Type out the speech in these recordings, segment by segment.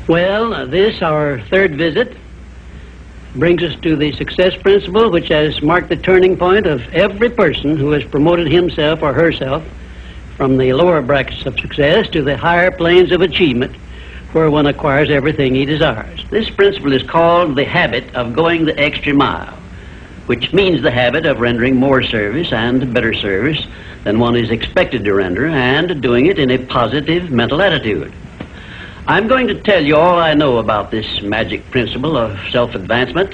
Well, this, our third visit, brings us to the success principle, which has marked the turning point of every person who has promoted himself or herself from the lower brackets of success to the higher planes of achievement, where one acquires everything he desires. This principle is called the habit of going the extra mile, which means the habit of rendering more service and better service than one is expected to render, and doing it in a positive mental attitude. I'm going to tell you all I know about this magic principle of self-advancement,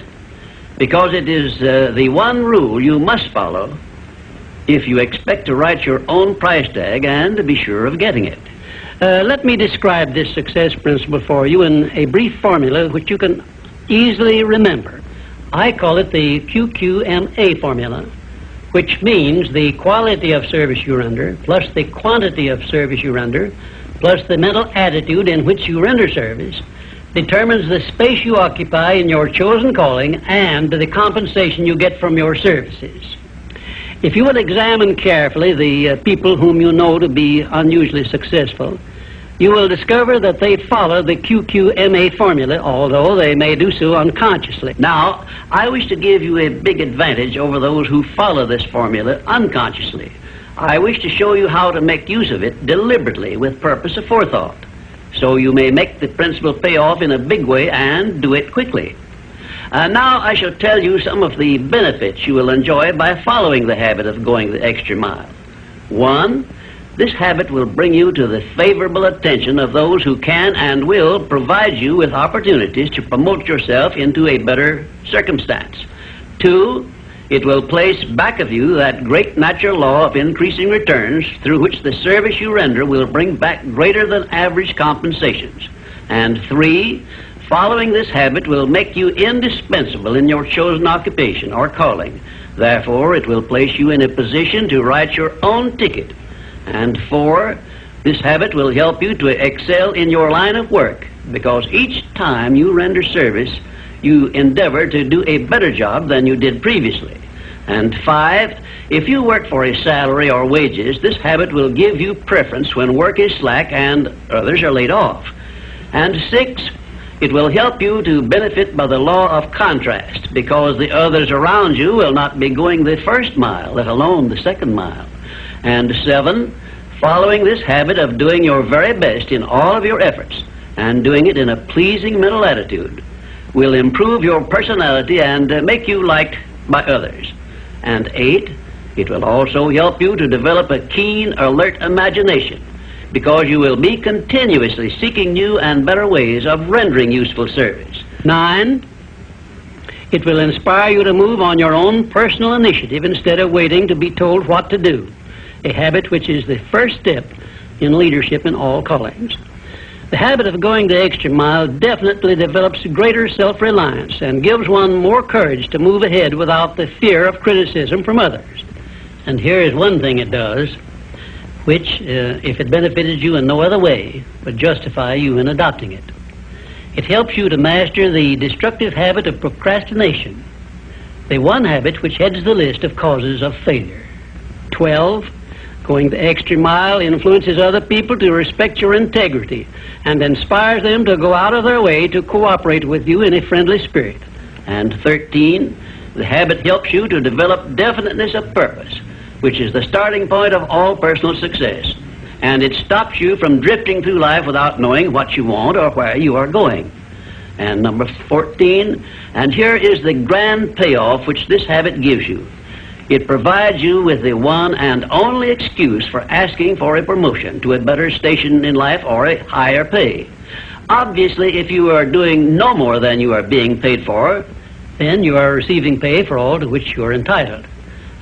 because it is the one rule you must follow if you expect to write your own price tag and to be sure of getting it. Let me describe this success principle for you in a brief formula which you can easily remember. I call it the QQMA formula, which means the quality of service you render plus the quantity of service you render plus the mental attitude in which you render service determines the space you occupy in your chosen calling and the compensation you get from your services. If you will examine carefully the people whom you know to be unusually successful, you will discover that they follow the QQMA formula, although they may do so unconsciously. Now, I wish to give you a big advantage over those who follow this formula unconsciously. I wish to show you how to make use of it deliberately with purpose of forethought, so you may make the principle pay off in a big way and do it quickly. Now I shall tell you some of the benefits you will enjoy by following the habit of going the extra mile. 1, this habit will bring you to the favorable attention of those who can and will provide you with opportunities to promote yourself into a better circumstance. 2, it will place back of you that great natural law of increasing returns through which the service you render will bring back greater than average compensations. And 3, following this habit will make you indispensable in your chosen occupation or calling. Therefore, it will place you in a position to write your own ticket. And 4, this habit will help you to excel in your line of work, because each time you render service, you endeavor to do a better job than you did previously. And 5, if you work for a salary or wages, this habit will give you preference when work is slack and others are laid off. And 6, it will help you to benefit by the law of contrast, because the others around you will not be going the first mile, let alone the second mile. And 7, following this habit of doing your very best in all of your efforts and doing it in a pleasing mental attitude will improve your personality and make you liked by others. And 8, it will also help you to develop a keen, alert imagination, because you will be continuously seeking new and better ways of rendering useful service. 9, it will inspire you to move on your own personal initiative instead of waiting to be told what to do, a habit which is the first step in leadership in all callings. The habit of going the extra mile definitely develops greater self-reliance and gives one more courage to move ahead without the fear of criticism from others. And here is one thing it does, which, if it benefited you in no other way, would justify you in adopting it. It helps you to master the destructive habit of procrastination, the one habit which heads the list of causes of failure. 12, going the extra mile influences other people to respect your integrity and inspires them to go out of their way to cooperate with you in a friendly spirit. And 13, the habit helps you to develop definiteness of purpose, which is the starting point of all personal success, and it stops you from drifting through life without knowing what you want or where you are going. And number 14, and here is the grand payoff which this habit gives you. It provides you with the one and only excuse for asking for a promotion to a better station in life or a higher pay. Obviously, if you are doing no more than you are being paid for, then you are receiving pay for all to which you are entitled,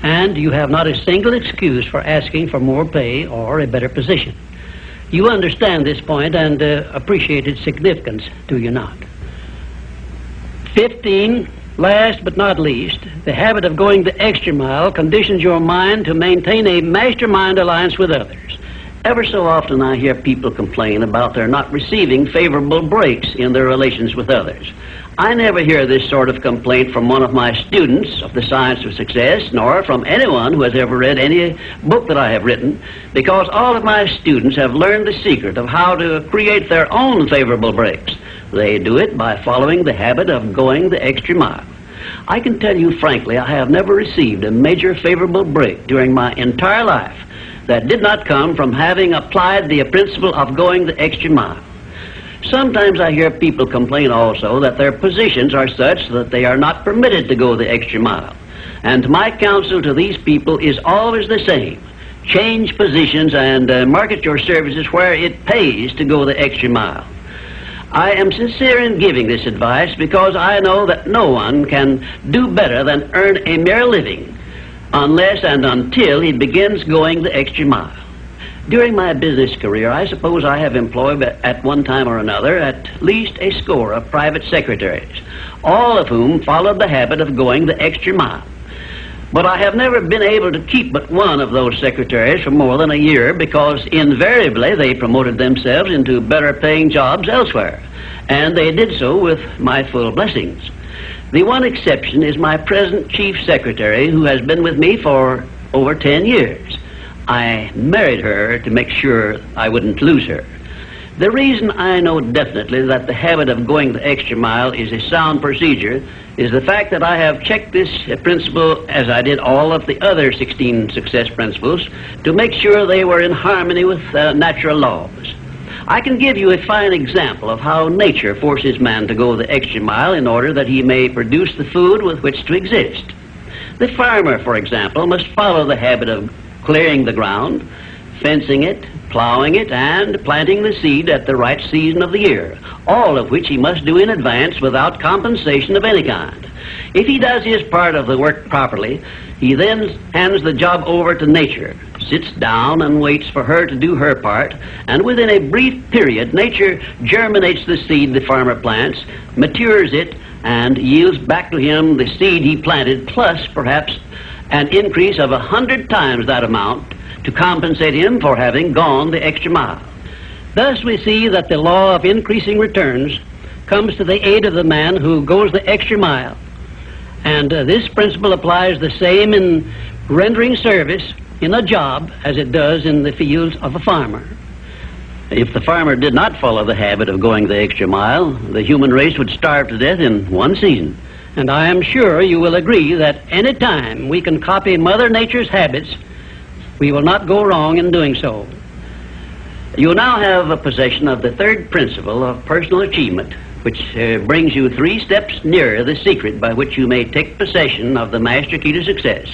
and you have not a single excuse for asking for more pay or a better position. You understand this point and appreciate its significance, do you not? 15, last but not least, the habit of going the extra mile conditions your mind to maintain a mastermind alliance with others. Ever so often I hear people complain about their not receiving favorable breaks in their relations with others. I never hear this sort of complaint from one of my students of the science of success, nor from anyone who has ever read any book that I have written, because all of my students have learned the secret of how to create their own favorable breaks. They do it by following the habit of going the extra mile. I can tell you frankly, I have never received a major favorable break during my entire life that did not come from having applied the principle of going the extra mile. Sometimes I hear people complain also that their positions are such that they are not permitted to go the extra mile. And my counsel to these people is always the same. Change positions and market your services where it pays to go the extra mile. I am sincere in giving this advice because I know that no one can do better than earn a mere living unless and until he begins going the extra mile. During my business career, I suppose I have employed at one time or another at least a score of private secretaries, all of whom followed the habit of going the extra mile. But I have never been able to keep but one of those secretaries for more than a year because invariably they promoted themselves into better paying jobs elsewhere, and they did so with my full blessings. The one exception is my present chief secretary, who has been with me for over 10 years. I married her to make sure I wouldn't lose her. The reason I know definitely that the habit of going the extra mile is a sound procedure is the fact that I have checked this principle, as I did all of the other 16 success principles, to make sure they were in harmony with natural laws. I can give you a fine example of how nature forces man to go the extra mile in order that he may produce the food with which to exist. The farmer, for example, must follow the habit of clearing the ground, fencing it, plowing it, and planting the seed at the right season of the year, all of which he must do in advance without compensation of any kind. If he does his part of the work properly, he then hands the job over to nature, sits down and waits for her to do her part, and within a brief period, nature germinates the seed the farmer plants, matures it, and yields back to him the seed he planted, plus perhaps an increase of 100 times that amount to compensate him for having gone the extra mile. Thus we see that the law of increasing returns comes to the aid of the man who goes the extra mile. And this principle applies the same in rendering service in a job as it does in the fields of a farmer. If the farmer did not follow the habit of going the extra mile, the human race would starve to death in one season. And I am sure you will agree that any time we can copy Mother Nature's habits, we will not go wrong in doing so. You now have a possession of the third principle of personal achievement, which brings you 3 steps nearer the secret by which you may take possession of the master key to success.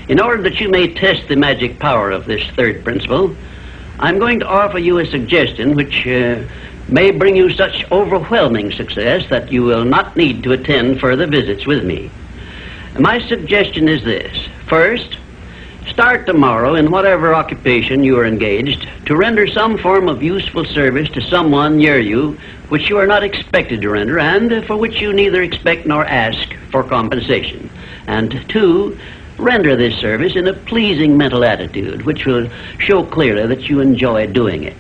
In order that you may test the magic power of this third principle, I'm going to offer you a suggestion which may bring you such overwhelming success that you will not need to attend further visits with me. My suggestion is this. First, start tomorrow in whatever occupation you are engaged to render some form of useful service to someone near you which you are not expected to render and for which you neither expect nor ask for compensation. And 2, render this service in a pleasing mental attitude which will show clearly that you enjoy doing it.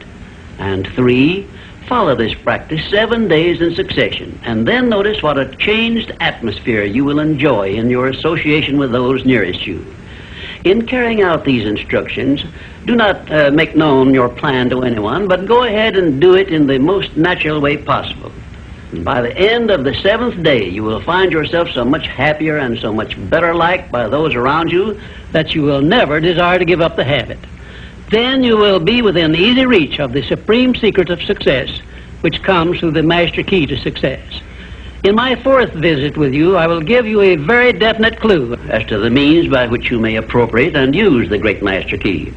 And 3, follow this practice 7 days in succession, and then notice what a changed atmosphere you will enjoy in your association with those nearest you. In carrying out these instructions, do not make known your plan to anyone, but go ahead and do it in the most natural way possible. And by the end of the 7th day, you will find yourself so much happier and so much better liked by those around you that you will never desire to give up the habit. Then you will be within easy reach of the supreme secret of success, which comes through the master key to success. In my 4th visit with you, I will give you a very definite clue as to the means by which you may appropriate and use the great master key.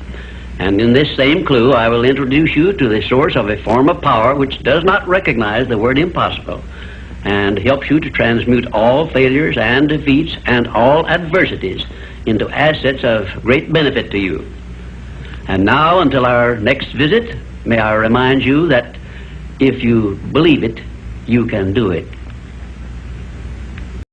And in this same clue, I will introduce you to the source of a form of power which does not recognize the word impossible and helps you to transmute all failures and defeats and all adversities into assets of great benefit to you. And now, until our next visit, may I remind you that if you believe it, you can do it.